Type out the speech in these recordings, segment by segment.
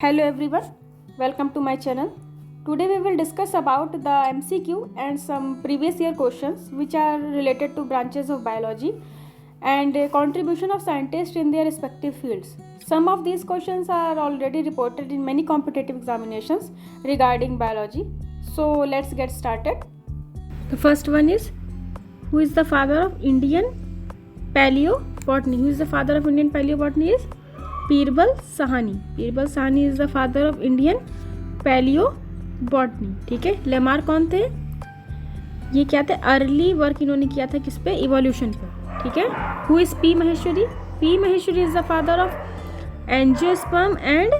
Hello everyone, welcome to my channel. Today we will discuss about the MCQ and some previous year questions which are related to branches of biology and contribution of scientists in their respective fields. Some of these questions are already reported in many competitive examinations regarding biology. So let's get started. The first one is, who is the father of Indian paleobotany? Who is the father of Indian paleobotany is Birbal Sahni. Birbal Sahni is the father of Indian palaeobotany. ठीक है. Lamarck कौन थे? ये क्या थे? Early work इन्होंने किया था किस पे? इवोल्यूशन पे. ठीक है. Who is P Maheshwari? P Maheshwari is the father of angiosperm and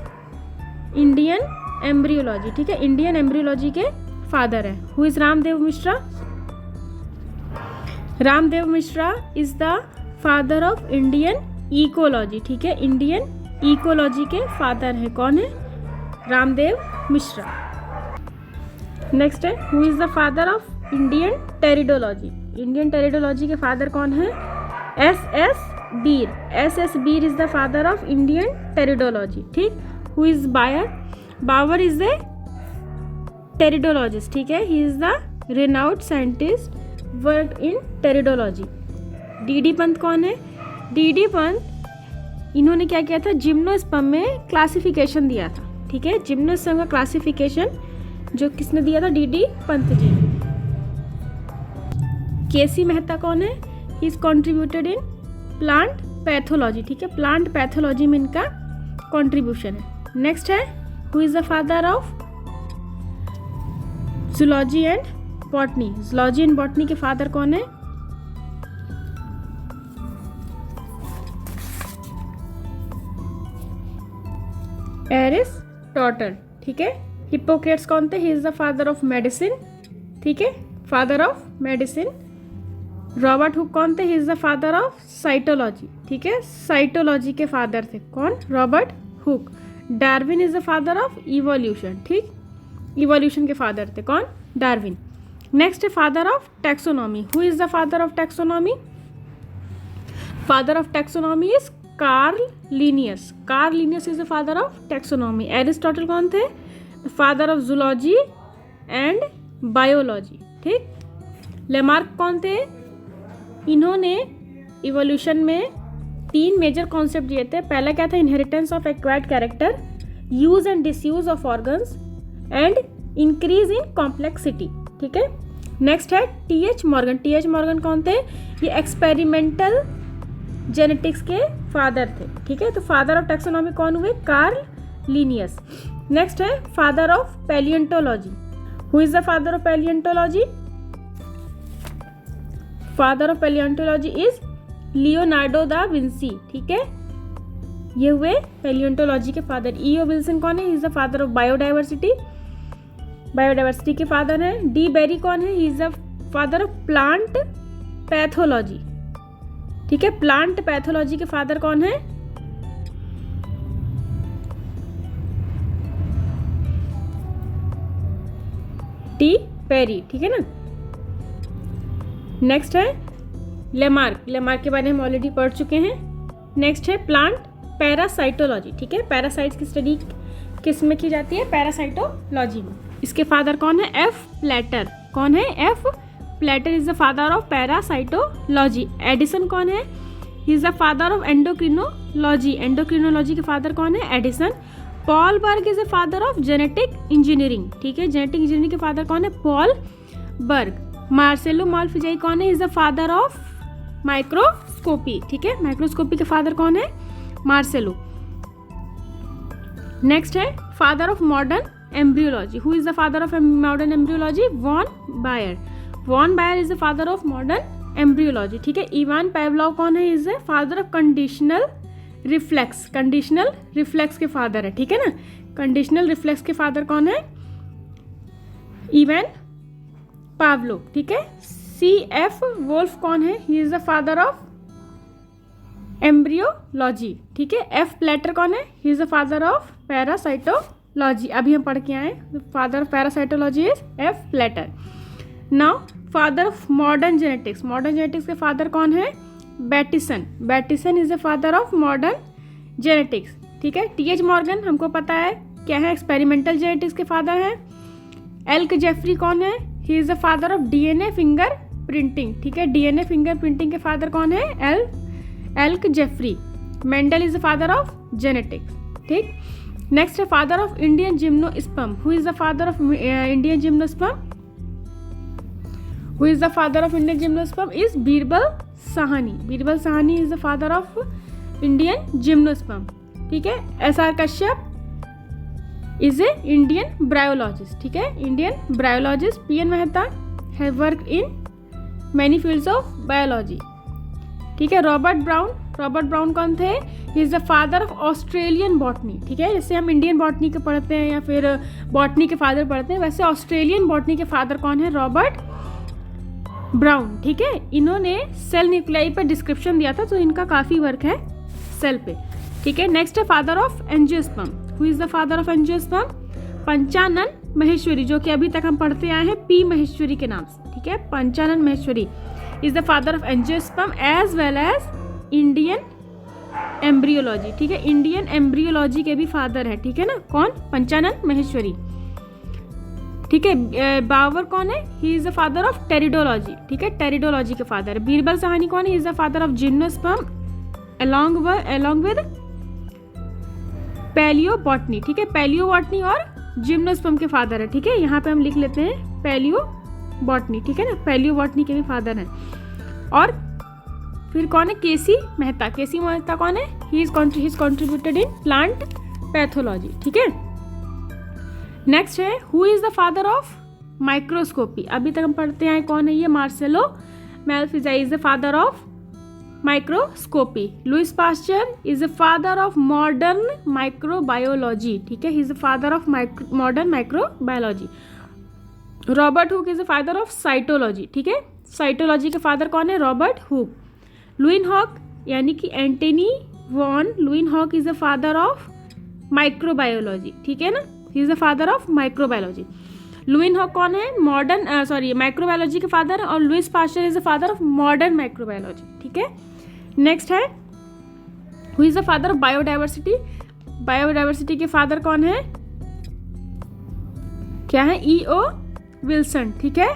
Indian embryology. ठीक है. इंडियन एम्ब्रियोलॉजी के फादर है. Who is Ramdev Mishra? Ramdev Mishra is the father of Indian ecology. ठीक है. इंडियन इकोलॉजी के फादर है. कौन है? रामदेव मिश्रा. नेक्स्ट है, who is the father of Indian pteridology? Indian pteridology के फादर कौन है? S S Bir. S S Bir is the father of Indian pteridology. ठीक. Who is Bower? Bower is the pteridologist. ठीक है. He is the renowned scientist work in pteridology. D D Pant कौन है? D D Pant इन्होंने क्या किया था? Gymnosperm में क्लासिफिकेशन दिया था. ठीक है. जिम्नोस्पर्म का क्लासिफिकेशन जो किसने दिया था? D D Pant ji. केसी मेहता कौन है? He is contributed in plant pathology. ठीक है. प्लांट पैथोलॉजी में इनका कॉन्ट्रीब्यूशन है. नेक्स्ट है, who is the father of zoology and botany? Zoology and botany के फादर कौन है? एरिस्टोटल. ठीक है. हिप्पोक्रेट्स कौन थे? He is the father of medicine. ठीक है. Father of medicine. Robert Hooke कौन थे? He is the father of cytology. ठीक है. साइटोलॉजी के फादर थे. कौन? Robert Hooke. Darwin is the father of evolution. ठीक. इवोल्यूशन के फादर थे. कौन? डार्विन. नेक्स्ट है, father of taxonomy. Who is the father of taxonomy? Father of taxonomy is Karl Linnaeus. Karl Linnaeus is the father of taxonomy. Aristotle कौन थे? The father of zoology and biology. ठीक. Lamarck कौन थे? इन्होंने evolution में 3 major concept दिए थे. पहला क्या था? Inheritance of acquired character, use and disuse of organs and increase in complexity. ठीक है. नेक्स्ट है T H Morgan. T H Morgan कौन थे? ये एक्सपेरिमेंटल जेनेटिक्स के फादर थे. ठीक है. तो फादर ऑफ टैक्सोनॉमी कौन हुए? Carl Linnaeus. नेक्स्ट है, father of palaeontology. Who is the father of palaeontology? Father of palaeontology is Leonardo da Vinci. ठीक है. ये हुए पैलियोंटोलॉजी के फादर. ईओ विल्सन कौन है? He is the father of biodiversity. Biodiversity के फादर हैं. डी बेरी कौन है? He is the father of plant pathology. ठीक है. प्लांट पैथोलॉजी के फादर कौन है? De Bary. ठीक है ना. नेक्स्ट है लेमार्क. लेमार्क के बारे में हम ऑलरेडी पढ़ चुके हैं. नेक्स्ट है प्लांट पैरासाइटोलॉजी. ठीक है. पैरासाइट्स की स्टडी किस में की जाती है? पैरासाइटोलॉजी में. इसके फादर कौन है? F platter. कौन है? F Platter is the father of parasitology. Addison कौन है? He is the father of endocrinology. Endocrinology के फादर कौन है? Addison. Paul Berg is the father of genetic engineering. ठीक है. जेनेटिक इंजीनियरिंग के फादर कौन है? पॉल बर्ग. मार्सेलो मालफिजाई कौन है? Is the father of microscopy. ठीक है. माइक्रोस्कोपी के फादर कौन है? मार्सेलो. नेक्स्ट है, father of modern embryology. Who is the father of modern embryology? Von Baer. Von Baer is the father of modern embryology. ठीक है. इवान पेवलोव कौन है? Is the father of conditional reflex. Conditional reflex के father है. ठीक है ना. Conditional reflex के फादर कौन है? Ivan Pavlov. ठीक है. सी एफ वोल्फ कौन है? He is the father of embryology. ठीक है. एफ प्लेटर कौन है? He is the father of parasitology. अभी हम पढ़ के आए. Father of parasitology is F Plater. Now father of modern genetics. Modern genetics के फादर कौन है? Bateson. Bateson is the father of modern genetics. ठीक है। टी एच मॉर्गन हमको पता है क्या है, एक्सपेरिमेंटल जेनेटिक्स के फादर हैं। एल्क जेफरी कौन है, he is the father of DNA fingerprinting, ठीक है, डीएनए फिंगर प्रिंटिंग के फादर कौन है, Alec Jeffrey. Mendel is the father of genetics, ठीक। नेक्स्ट है father of Indian gymnosperm, who is the father of Indian gymnosperm, who is the father of Indian gymnosperm is Birbal Sahni, Birbal Sahni is the father of Indian gymnosperm, ठीक है। SR Kashyap is a Indian bryologist, ठीक है, Indian bryologist. PN Mehta have work in many fields of biology, ठीक है। Robert Brown कौन थे, he is the father of Australian botany, ठीक है। जैसे हम इंडियन बॉटनी के पढ़ते हैं या फिर बॉटनी के फादर पढ़ते हैं, वैसे ऑस्ट्रेलियन बॉटनी के फादर कौन है, रॉबर्ट ब्राउन, ठीक है। इन्होंने सेल न्यूक्लियाई पर डिस्क्रिप्शन दिया था, तो इनका काफ़ी वर्क है सेल पे, ठीक है। नेक्स्ट है father of angiosperm, who is the father of angiosperm, Panchanan Maheshwari, जो कि अभी तक हम पढ़ते आए हैं पी महेश्वरी के नाम से, ठीक है। Panchanan Maheshwari is the father of angiosperm as well as Indian embryology, ठीक है, इंडियन एम्ब्रियोलॉजी के भी फादर है, ठीक है ना, कौन, पंचानन महेश्वरी, ठीक है। बाबर कौन है, he is the father of pteridology, ठीक है, टेरिडोलॉजी के फादर है। बीरबल साहनी कौन है, he is the father of gymnosperm along with palaeobotany, ठीक है, पैलियोबॉटनी और जिम्नोस्पर्म के फादर है, ठीक है। यहाँ पे हम लिख लेते हैं पैलियोबॉटनी, ठीक है ना, पैलियोबॉटनी के भी फादर हैं। और फिर कौन है, केसी मेहता कौन है, he is contributed in plant pathology, ठीक है। नेक्स्ट है who is the father of microscopy, अभी तक हम पढ़ते हैं कौन है ये, Marcello Malpighi is the father of microscopy. Louis Pasteur is the father of modern microbiology, ठीक है, he is the father of modern microbiology. Robert Hooke is the father of cytology, ठीक है, साइटोलॉजी के फादर कौन है, Robert hook. Lewin hoc यानी कि Antony von Leeuwenhoek is the father of microbiology, ठीक है ना, he is the father of microbiology. Leeuwenhoek कौन है, माइक्रोबायोलॉजी के फादर, और Louis Pasteur is the father of modern microbiology, ठीक है। नेक्स्ट है who is the father of biodiversity, biodiversity के फादर कौन है, क्या है, E.O. विल्सन, ठीक है,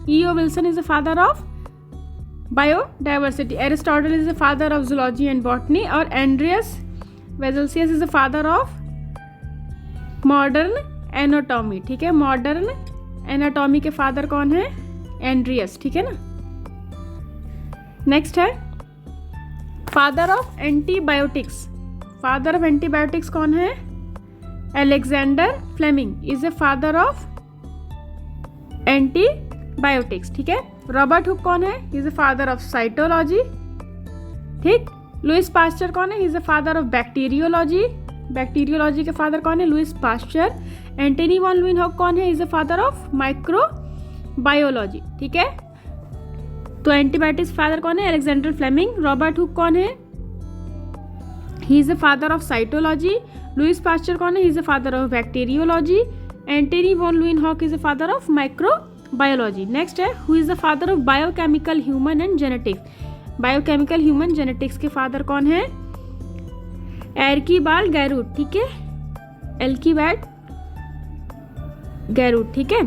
E.O. Wilson is the father of biodiversity. Aristotle is the father of zoology and botany, और Andreas Vesalius is the father of modern anatomy, ठीक है, मॉडर्न एनाटॉमी के फादर कौन है, एंड्रियस, ठीक है ना। नेक्स्ट है father of antibiotics, father of antibiotics कौन है, Alexander Fleming is the father of antibiotics, ठीक है। रॉबर्ट हुक कौन है, is the father of cytology, ठीक। लुइस पास्चर कौन है, is the father of bacteriology, bacteriology के फादर कौन है, Louis Pasteur. Antony von Leeuwenhoek कौन है, is the father of microbiology, ठीक है। तो एंटीबायोटिक्स फादर कौन है, अलेक्जेंडर फ्लेमिंग। रॉबर्ट हुक कौन है, he is the father of cytology. Louis Pasteur कौन है, he is the father of bacteriology. Antonie von Leeuwenhoek is the father of microbiology. Next है who is the father of biochemical human and genetics, biochemical human genetics के father कौन है, एर्कीबाल्ड गैरूड, ठीक है, एल्कीबाल्ड गैरूड, ठीक है।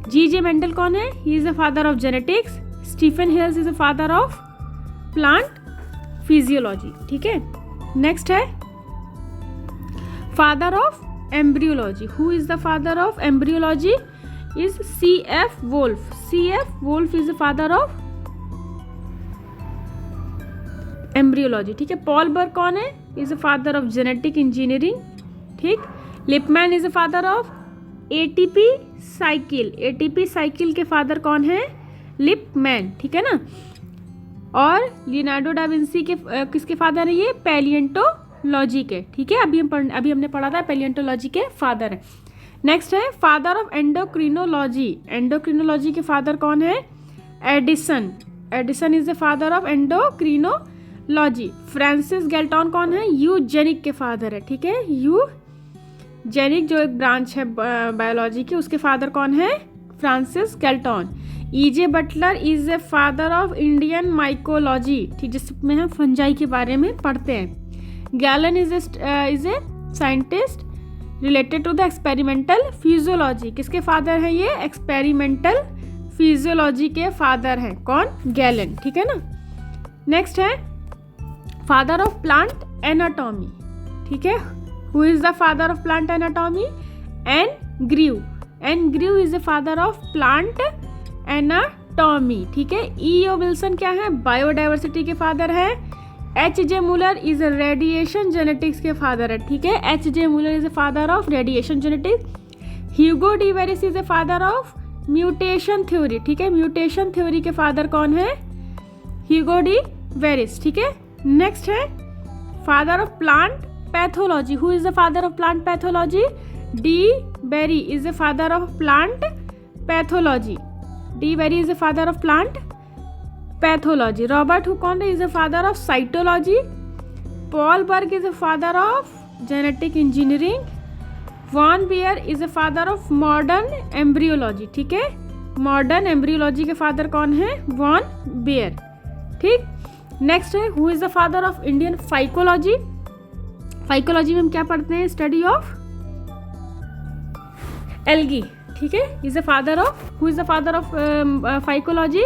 G.J. मेंडल कौन है, he is the father of genetics. Stephen Hales is the father of plant physiology, ठीक है। नेक्स्ट है father of embryology, who is the father of embryology is C.F. Wolff, C.F. Wolff is the father of embryology, ठीक है। Paul Berg कौन है, is the father of genetic engineering, ठीक। Lipmann is the father of ATP cycle, ATP cycle के father कौन है, Lipman, ठीक है ना। और लियोनार्डो डा विंसी के किसके फादर है, ये पैलिएंटोलॉजी के, ठीक है, अभी हमने पढ़ा था पैलिएंटोलॉजी के फादर है। नेक्स्ट है फादर ऑफ एंडोक्रिनोलॉजी, एंडोक्रिनोलॉजी के फादर कौन है, Edison, Edison is the father of endocrinology. Francis Galton कौन है, यूजेनिक के फादर है, ठीक है, यूजेनिक जो एक ब्रांच है बायोलॉजी की, उसके फादर कौन है, Francis Galton. E.J. Butler is the father of Indian mycology, ठीक, जिसमें हम फंजाई के बारे में पढ़ते हैं। Galen is a scientist related to the experimental physiology. किसके फादर हैं ये? एक्सपेरिमेंटल फिजियोलॉजी के फादर हैं। कौन? गैलन। ठीक है ना। नेक्स्ट है फादर ऑफ प्लांट एनाटॉमी। ठीक है, who is the father of plant anatomy? N Grew. N Grew is the father of plant anatomy. ठीक है। ई ओ विल्सन क्या है? बायोडाइवर्सिटी के फादर है। H J Muller is a radiation genetics के father है। ठीक है, H J Muller is a father of radiation genetics. Hugo de Vries is a father of mutation theory. ठीक है, म्यूटेशन थ्योरी के फादर कौन है? Hugo de Vries. ठीक है। नेक्स्ट है father of plant pathology. Who is the father of plant pathology? De Bary is the father of plant pathology. De Bary is the father of plant pathology. Robert Hooke कौन है? Is the father of cytology. Paul Berg is the father of genetic engineering. Von Baer is the father of modern embryology. ठीक है, modern embryology के father कौन है? Von Baer. ठीक। Next है who is the father of Indian phycology. Phycology में हम क्या पढ़ते हैं? Study of algae. ठीक है, is the father of, who is the father of phycology?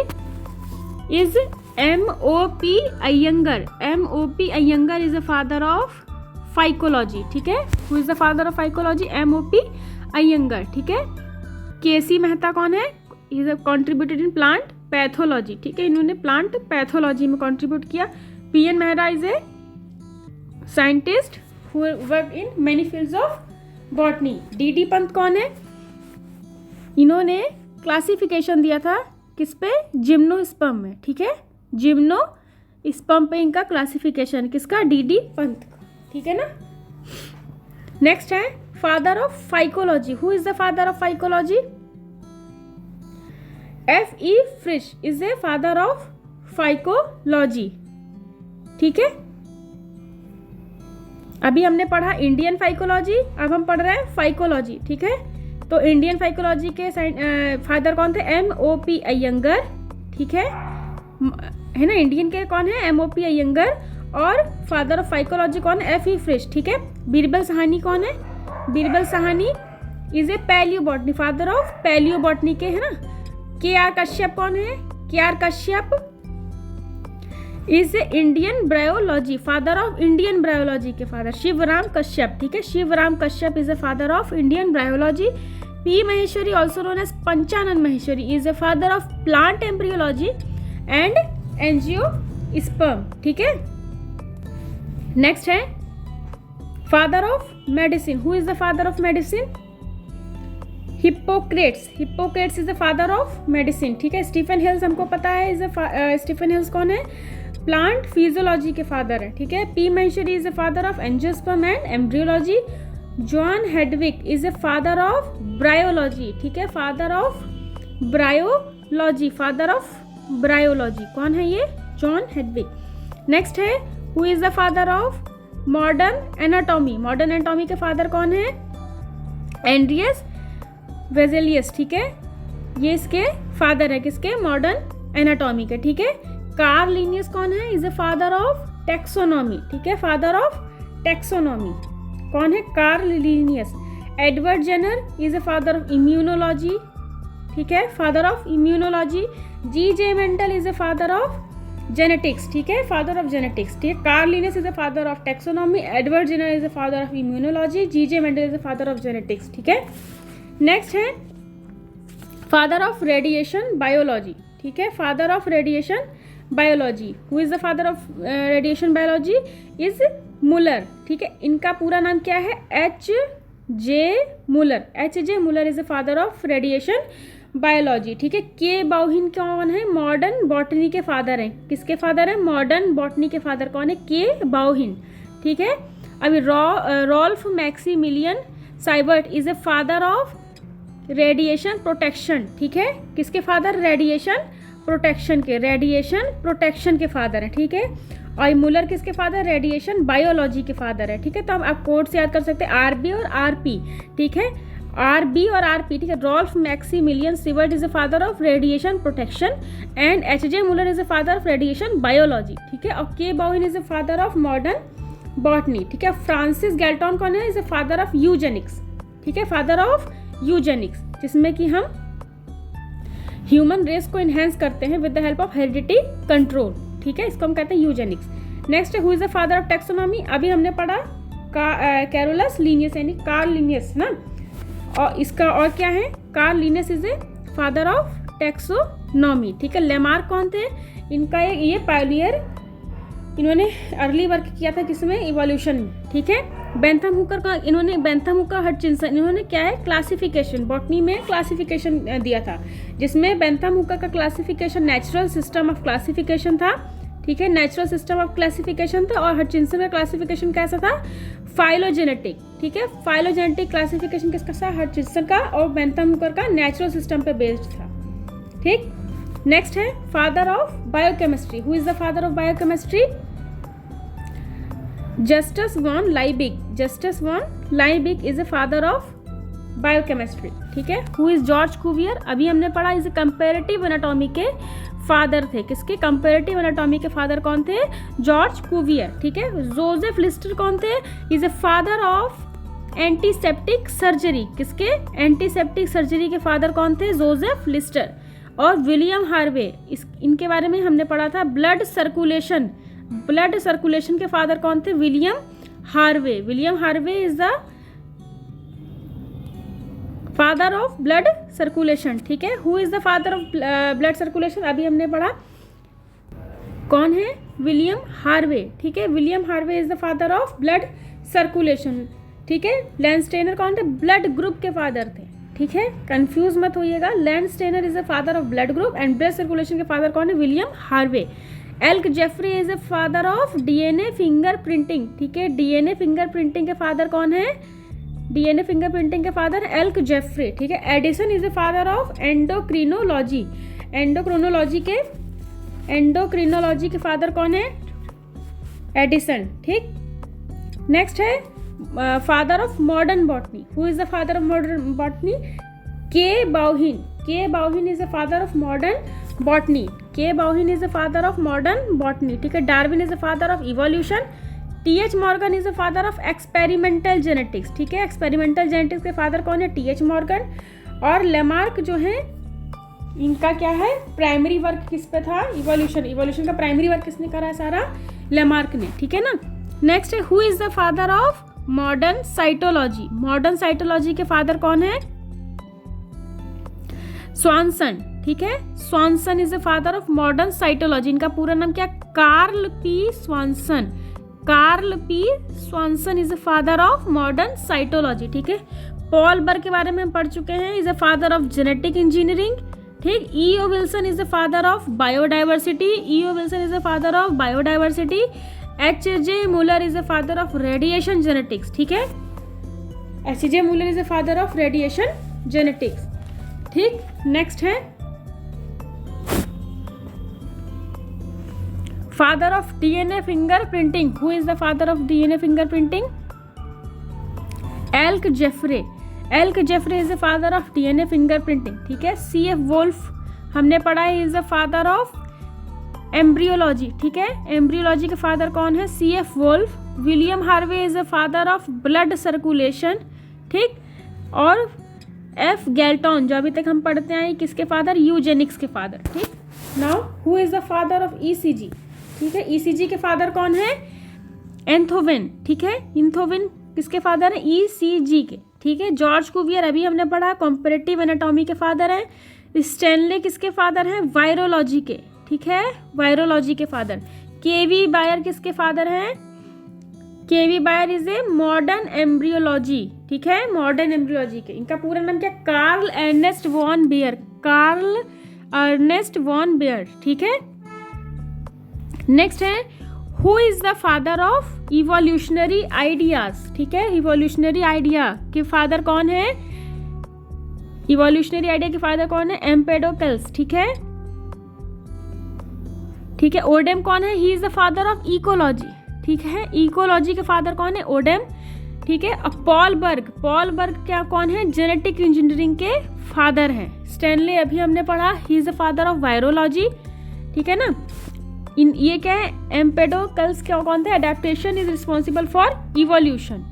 Is M.O.P. Iyengar. M.O.P. Iyengar is the father of phycology. ठीक है, who is the father of phycology? M.O.P. Iyengar. ठीक है। के.सी. मेहता कौन है? Is a contributed in plant pathology. ठीक है, इन्होंने plant pathology में कंट्रीब्यूट किया। P.N. Mehra is a scientist who work in many fields of botany. D.D. Pant कौन है? इन्होंने क्लासिफिकेशन दिया था किस पे? जिम्नोस्पर्म में। ठीक है, जिम्नोस्पर्म पे इनका क्लासिफिकेशन किसका? D.D. पंत का। ठीक है ना। नेक्स्ट है father of phycology. Who is the father of phycology? F.E. Fritsch is a father of phycology. ठीक है, अभी हमने पढ़ा इंडियन फाइकोलॉजी, अब हम पढ़ रहे हैं फाइकोलॉजी। ठीक है, तो इंडियन फाइकोलॉजी के फादर कौन थे? M.O.P. अयंगर। ठीक है ना। इंडियन के कौन है? M.O.P. अयंगर। और फादर ऑफ फाइकोलॉजी कौन है? F.E. फ्रिश। ठीक है। बीरबल साहनी कौन है? Birbal Sahni is a paleobotany, father of paleobotany के, है ना। K.R. कश्यप कौन है? K.R. Kashyap is Indian bryology, father of Indian bryology के फादर। शिवराम कश्यप। ठीक है, Shivram Kashyap is the father of Indian bryology. P. Maheshwari also known as Panchanan Maheshwari is the father of plant embryology and angiosperm. ठीक है। नेक्स्ट है father of medicine. Who is the father of medicine? Hippocrates. Hippocrates is the father of medicine. ठीक है। Stephen hills हमको पता है, Stephen hills कौन है? प्लांट फिजियोलॉजी के फादर है। ठीक है। P. Maheshwari is the father of angiosperm and embryology. John Hedwig is the father of bryology. ठीक है, father of bryology, father of bryology कौन है ये? John Hedwig. नेक्स्ट है who is the father of modern anatomy. Modern anatomy के father कौन है? Andreas वेजेलियस। ठीक है, ये इसके फादर है, किसके? मॉडर्न एनाटॉमी के। ठीक है। कार्ल लिनियस कौन है? Is the father of taxonomy. ठीक है, फादर ऑफ टेक्सोनॉमी कौन है? Carl Linnaeus. Edward Jenner is the father of immunology. ठीक है, father of immunology. G.J. Mendel is the father of genetics. ठीक है, फादर ऑफ जेनेटिक्स। ठीक है, Carl Linnaeus is the father of taxonomy. Edward Jenner is the father of immunology. G.J. Mendel is the father of genetics. ठीक है। Next है father of radiation biology. ठीक है, father of radiation biology. Who is the father of radiation biology? Is Muller. ठीक है, इनका पूरा नाम क्या है? H.J. Muller. H.J. Muller is the father of radiation biology. ठीक है। K. बाउहिन कौन है? मॉडर्न बॉटनी के फादर हैं। किसके फादर है? मॉडर्न बॉटनी के फादर कौन है? K. बाउहिन। ठीक है। अभी Rolf Maximilian Sievert is a father of radiation protection. ठीक है, किसके फादर? रेडिएशन प्रोटेक्शन के, रेडिएशन प्रोटेक्शन के फादर है। ठीक है। और मुलर किसके फादर? रेडिएशन बायोलॉजी के फादर है। ठीक है, तो हम आप कोड से याद कर सकते हैं RB और RP। ठीक है, RB और RP। ठीक है। Rolf Maximilian Sievert is the father of radiation protection and H.J. Muller is the father of radiation biology. ठीक है। और K. Bauhin is the father of modern botany, ठीक है। फ्रांसिस गैल्टन कौन है? Is the father of eugenics, ठीक है, father of Eugenix, जिसमें कि हम ह्यूमन रेस को इनहेंस करते हैं with the help of heredity control, ठीक है, इसको हम कहते हैं यूजेनिक्स। नेक्स्ट है who is the father of taxonomy, अभी हमने पढ़ा कैरोलस लिनियस यानी कार्ल लिनियस ना, और इसका और क्या है, Carl Linnaeus is a father of taxonomy, ठीक है। लेमार्क कौन थे? इनका ये पायनियर, इन्होंने अर्ली वर्क किया था किसमें? इवोल्यूशन में, ठीक है। बेंथम हुकर का, इन्होंने बेंथम हुकर हटचिंसन, इन्होंने क्या है, क्लासिफिकेशन, बॉटनी में क्लासिफिकेशन दिया था, जिसमें बेंथम हुकर का classification natural system of classification था, ठीक है, नेचुरल सिस्टम ऑफ क्लासिफिकेशन था। और हटचिंसन का क्लासिफिकेशन कैसा था? फाइलोजेनेटिक, ठीक है, फाइलोजेनेटिक क्लासिफिकेशन किसका था? हटचिंसन का, और बेंथम हुकर का नेचुरल सिस्टम पे बेस्ड था, ठीक। नेक्स्ट है father of biochemistry, who is the father of biochemistry? Justus von Liebig, Justus von Liebig is the father of biochemistry, ठीक है। हु इज जॉर्ज कुवियर, अभी हमने पढ़ा, इज कंपैरेटिव एनाटॉमी के फादर थे, किसके? कंपैरेटिव एनाटॉमी के फादर कौन थे? जॉर्ज कुवियर, ठीक है। जोसेफ लिस्टर कौन थे? Is a father of antiseptic surgery, किसके? एंटीसेप्टिक सर्जरी के फादर कौन थे? Joseph Lister. और विलियम हार्वे, इनके बारे में हमने पढ़ा था, ब्लड सर्कुलेशन, ब्लड सर्कुलेशन के फादर कौन थे? William Harvey, William Harvey is the father of blood circulation, ठीक है। Who is the father of blood circulation, अभी हमने पढ़ा, कौन है? विलियम हार्वे, ठीक है, William Harvey is the father of blood circulation, ठीक है। लैंडस्टेनर कौन थे? ब्लड ग्रुप के फादर थे, ठीक है, कंफ्यूज मत होइएगा। Landsteiner is the father of blood group and blood circulation के फादर कौन है? William Harvey. Alec Jeffrey is the father of DNA fingerprinting, ठीक है, डीएनए फिंगर प्रिंटिंग के फादर कौन है? डीएनए फिंगर प्रिंटिंग के फादर एल्क जेफरी, ठीक है। Addison is the father of endocrinology, endocrinology के फादर कौन है? एडिसन, ठीक। नेक्स्ट है father of modern botany, who is the father of modern botany? K Bauhin, K Bauhin is the father of modern botany, K Bauhin is the father of modern botany, ठीक है। Darwin is the father of evolution. TH. Morgan is the father of experimental genetics, ठीक है, experimental genetics के father कौन है? TH. Morgan. और Lamarck जो है, इनका क्या है, प्राइमरी वर्क किस पे था? इवोल्यूशन, इवोल्यूशन का प्राइमरी वर्क किसने करा है? सारा लेमार्क ने, ठीक है ना। नेक्स्ट है who is the father of modern cytology, modern cytology के फादर कौन है? स्वानसन, ठीक है, Swanson is the father of modern cytology. इनका पूरा नाम क्या? Carl P Swanson, Carl P Swanson is the father of modern cytology, ठीक है। पॉल बर्ग के बारे में हम पढ़ चुके हैं, is the father of genetic engineering, ठीक। EO. Wilson is the father of biodiversity, EO. Wilson is the father of biodiversity. HJ. Muller is the father of radiation genetics, ठीक है, HJ. Muller is the father of radiation genetics, ठीक। Next है father of DNA fingerprinting, who is the father of DNA fingerprinting? Alec Jeffrey, Alec Jeffrey is the father of DNA fingerprinting, ठीक है। C F. Wolff हमने पढ़ा है, is the father of embryology, ठीक है, embryology के father कौन है? C F. Wolff. William Harvey is the father of blood circulation, ठीक। और एफ. गैल्टन जो अभी तक हम पढ़ते आए, किसके फादर? यूजेनिक्स के फादर, ठीक। Now who is the father of ECG, ठीक है, ईसीजी के फादर कौन है? एंथोवेन, ठीक है, एंथोवेन किसके फादर है? ईसीजी के, ठीक है। जॉर्ज कुवियर अभी हमने पढ़ा, कॉम्परेटिव एनाटॉमी के फादर है। स्टैनले किसके फादर हैं? वायरोलॉजी के, ठीक है, वायरोलॉजी के फादर। के.वी. बायर किसके फादर हैं? K V. Baer is a modern embryology, ठीक है, मॉडर्न एम्ब्रियोलॉजी के। इनका पूरा नाम क्या? Karl Ernst von Baer, Karl Ernst von Baer, ठीक है। नेक्स्ट है who is the father of evolutionary ideas, ठीक है, इवोल्यूशनरी आइडिया के फादर कौन है? इवोल्यूशनरी आइडिया के फादर कौन है? एम्पेडोकल्स, ठीक है, ठीक है। ओडेम कौन है? He is the father of ecology, ठीक है, इकोलॉजी के फादर कौन है? ओडेम, ठीक है। अब पॉल बर्ग, पॉल बर्ग क्या कौन है? जेनेटिक इंजीनियरिंग के फादर हैं। स्टैनले अभी हमने पढ़ा, ही is the father of virology, ठीक है ना। इन ये क्या है, एम्पेडोकल्स क्या कौन थे, adaptation is responsible for evolution.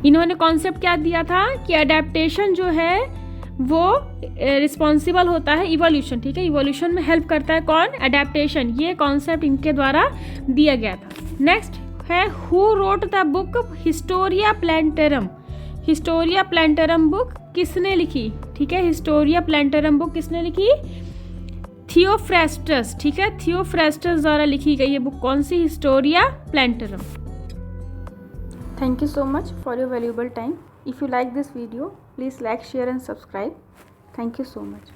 इन्होंने कॉन्सेप्ट क्या दिया था कि अडेप्टेशन जो है वो रिस्पॉन्सिबल होता है इवोल्यूशन, ठीक है, इवोल्यूशन में हेल्प करता है कौन, अडेप्टेशन। ये कॉन्सेप्ट इनके द्वारा दिया गया था। नेक्स्ट है who wrote the book Historia Plantarum. Historia Plantarum book किसने लिखी, ठीक है, हिस्टोरिया प्लैंटेरम बुक किसने लिखी, थियोफ्रेस्टस, ठीक है, थियोफ्रेस्टस द्वारा लिखी गई ये बुक कौन सी, Historia प्लैंटेरम। Thank you so much for your valuable time. If you like this video, please like, share and subscribe. Thank you so much.